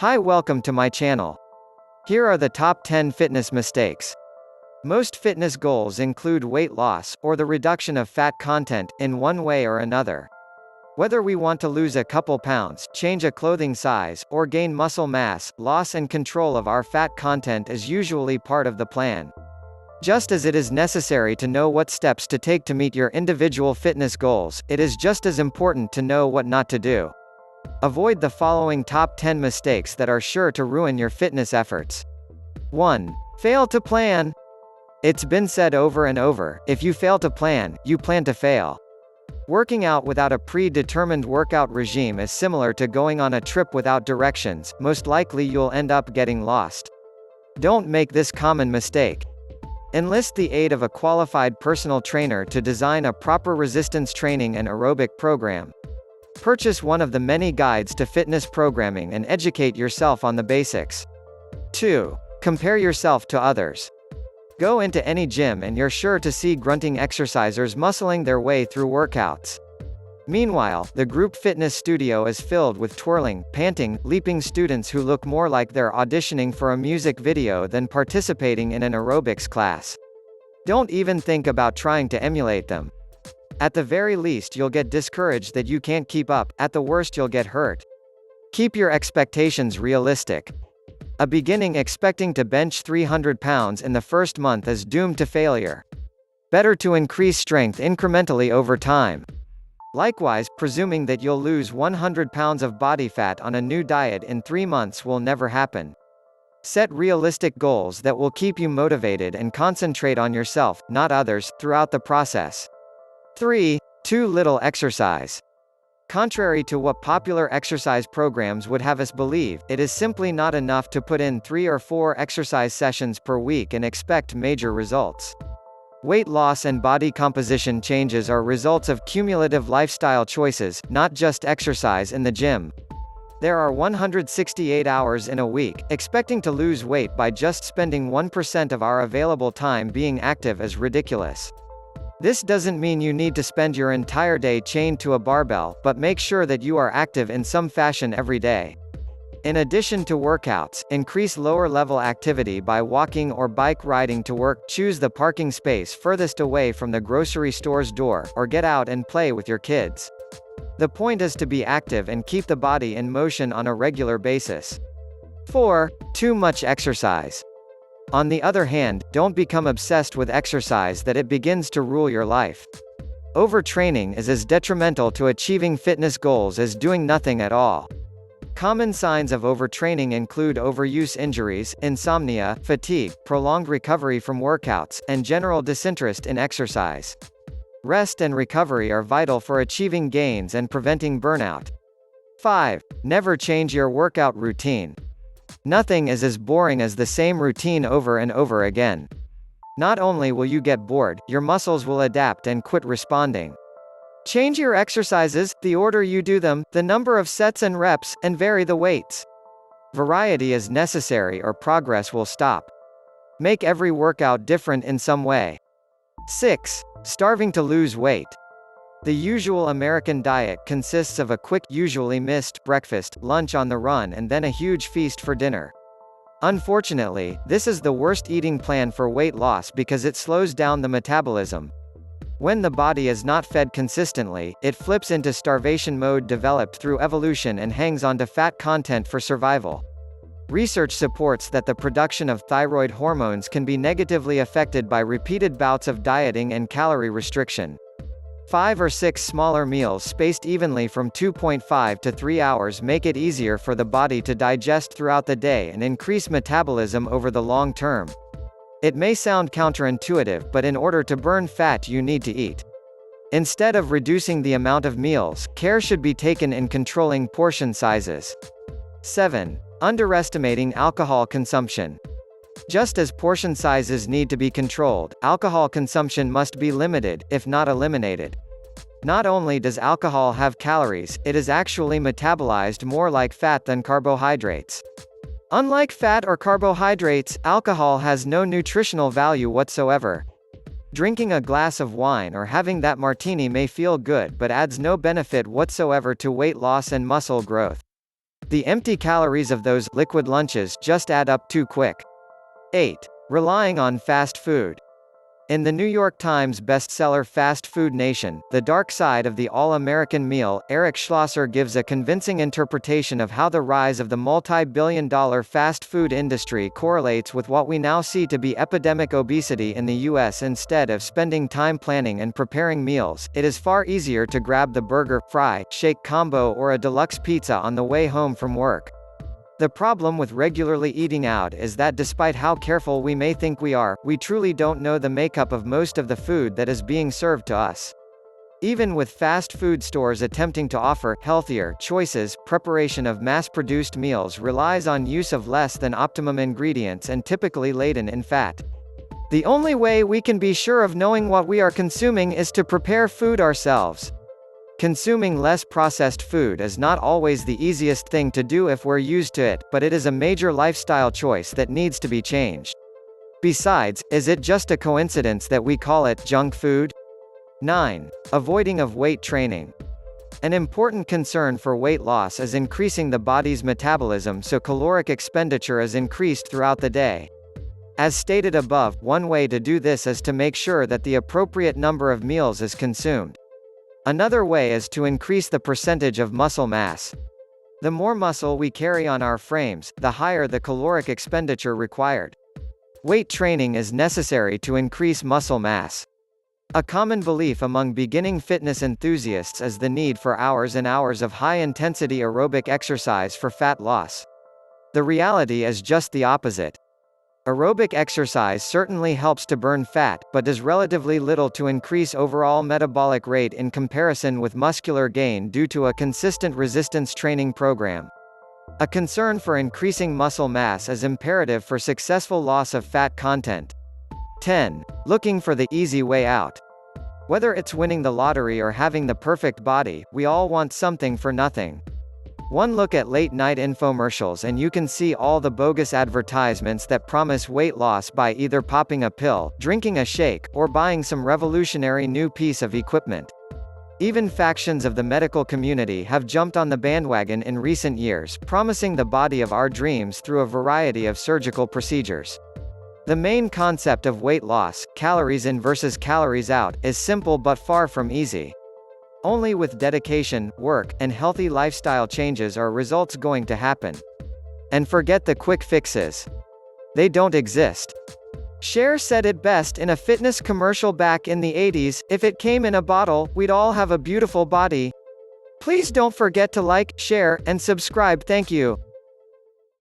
Hi, welcome to my channel. Here are the top 10 fitness mistakes. Most fitness goals include weight loss, or the reduction of fat content, in one way or another. Whether we want to lose a couple pounds, change a clothing size, or gain muscle mass, loss and control of our fat content is usually part of the plan. Just as it is necessary to know what steps to take to meet your individual fitness goals, it is just as important to know what not to do. Avoid the following top 10 mistakes that are sure to ruin your fitness efforts. 1. Fail to plan. It's been said over and over, if you fail to plan, you plan to fail. Working out without a predetermined workout regime is similar to going on a trip without directions, most likely you'll end up getting lost. Don't make this common mistake. Enlist the aid of a qualified personal trainer to design a proper resistance training and aerobic program. Purchase one of the many guides to fitness programming and educate yourself on the basics. 2. Compare yourself to others. Go into any gym and you're sure to see grunting exercisers muscling their way through workouts. Meanwhile, the group fitness studio is filled with twirling, panting, leaping students who look more like they're auditioning for a music video than participating in an aerobics class. Don't even think about trying to emulate them. At the very least you'll get discouraged that you can't keep up, at the worst you'll get hurt. Keep your expectations realistic. A beginning expecting to bench 300 pounds in the first month is doomed to failure. Better to increase strength incrementally over time. Likewise, presuming that you'll lose 100 pounds of body fat on a new diet in 3 months will never happen. Set realistic goals that will keep you motivated and concentrate on yourself, not others, throughout the process. 3. Too little exercise. Contrary to what popular exercise programs would have us believe, it is simply not enough to put in 3 or 4 exercise sessions per week and expect major results. Weight loss and body composition changes are results of cumulative lifestyle choices, not just exercise in the gym. There are 168 hours in a week. Expecting to lose weight by just spending 1% of our available time being active is ridiculous. This doesn't mean you need to spend your entire day chained to a barbell, but make sure that you are active in some fashion every day. In addition to workouts, increase lower-level activity by walking or bike riding to work, choose the parking space furthest away from the grocery store's door, or get out and play with your kids. The point is to be active and keep the body in motion on a regular basis. 4. Too much exercise. On the other hand, don't become obsessed with exercise that it begins to rule your life. Overtraining is as detrimental to achieving fitness goals as doing nothing at all. Common signs of overtraining include overuse injuries, insomnia, fatigue, prolonged recovery from workouts, and general disinterest in exercise. Rest and recovery are vital for achieving gains and preventing burnout. 5. Never change your workout routine. Nothing is as boring as the same routine over and over again. Not only will you get bored, your muscles will adapt and quit responding. Change your exercises, the order you do them, the number of sets and reps, and vary the weights. Variety is necessary or progress will stop. Make every workout different in some way. 6. Starving to lose weight. The usual American diet consists of a quick, usually missed, breakfast, lunch on the run and then a huge feast for dinner. Unfortunately, this is the worst eating plan for weight loss because it slows down the metabolism. When the body is not fed consistently, it flips into starvation mode developed through evolution and hangs onto fat content for survival. Research supports that the production of thyroid hormones can be negatively affected by repeated bouts of dieting and calorie restriction. 5 or 6 smaller meals spaced evenly from 2.5 to 3 hours make it easier for the body to digest throughout the day and increase metabolism over the long term. It may sound counterintuitive, but in order to burn fat you need to eat. Instead of reducing the amount of meals, care should be taken in controlling portion sizes. 7. Underestimating alcohol consumption. Just as portion sizes need to be controlled, alcohol consumption must be limited, if not eliminated. Not only does alcohol have calories, it is actually metabolized more like fat than carbohydrates. Unlike fat or carbohydrates, alcohol has no nutritional value whatsoever. Drinking a glass of wine or having that martini may feel good but adds no benefit whatsoever to weight loss and muscle growth. The empty calories of those liquid lunches just add up too quick. 8. Relying on fast food. In the New York Times bestseller Fast Food Nation, The Dark Side of the All-American Meal, Eric Schlosser gives a convincing interpretation of how the rise of the multi-billion-dollar fast food industry correlates with what we now see to be epidemic obesity in the U.S. Instead of spending time planning and preparing meals, it is far easier to grab the burger, fry, shake combo or a deluxe pizza on the way home from work. The problem with regularly eating out is that despite how careful we may think we are, we truly don't know the makeup of most of the food that is being served to us. Even with fast food stores attempting to offer healthier choices, preparation of mass-produced meals relies on use of less than optimum ingredients and typically laden in fat. The only way we can be sure of knowing what we are consuming is to prepare food ourselves. Consuming less processed food is not always the easiest thing to do if we're used to it, but it is a major lifestyle choice that needs to be changed. Besides, is it just a coincidence that we call it junk food? 9. Avoiding of weight training. An important concern for weight loss is increasing the body's metabolism so caloric expenditure is increased throughout the day. As stated above, one way to do this is to make sure that the appropriate number of meals is consumed. Another way is to increase the percentage of muscle mass. The more muscle we carry on our frames, the higher the caloric expenditure required. Weight training is necessary to increase muscle mass. A common belief among beginning fitness enthusiasts is the need for hours and hours of high-intensity aerobic exercise for fat loss. The reality is just the opposite. Aerobic exercise certainly helps to burn fat, but does relatively little to increase overall metabolic rate in comparison with muscular gain due to a consistent resistance training program. A concern for increasing muscle mass is imperative for successful loss of fat content. 10. Looking for the easy way out. Whether it's winning the lottery or having the perfect body, we all want something for nothing. One look at late-night infomercials and you can see all the bogus advertisements that promise weight loss by either popping a pill, drinking a shake, or buying some revolutionary new piece of equipment. Even factions of the medical community have jumped on the bandwagon in recent years, promising the body of our dreams through a variety of surgical procedures. The main concept of weight loss, calories in versus calories out, is simple but far from easy. Only with dedication, work, and healthy lifestyle changes are results going to happen. And forget the quick fixes. They don't exist. Cher said it best in a fitness commercial back in the 80s, "If it came in a bottle, we'd all have a beautiful body." Please don't forget to like, share, and subscribe. Thank you.